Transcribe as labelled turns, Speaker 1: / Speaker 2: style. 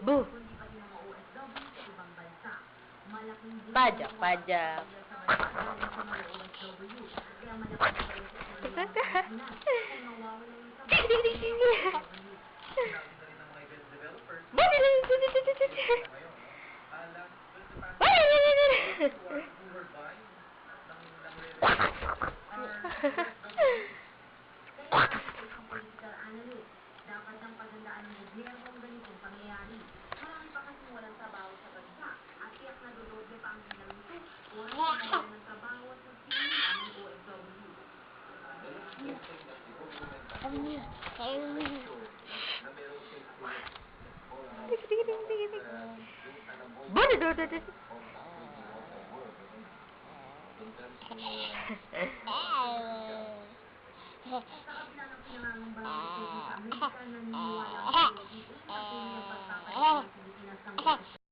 Speaker 1: Bu. Pajak, pajak.
Speaker 2: Dapat ang paghandaan ng gobyerno ng ganitong pangyayari. Marami pa kasing walang trabaho sa bansa at tiyak na dodoble pa ang ginamito oras na nawalan ng trabaho at nagsimula ng OFW. Sa kabila ng pinangangambalang ito sa Amerika, naniniwala ang PBA na tunay ang pagpapalit ng Pilipinas ng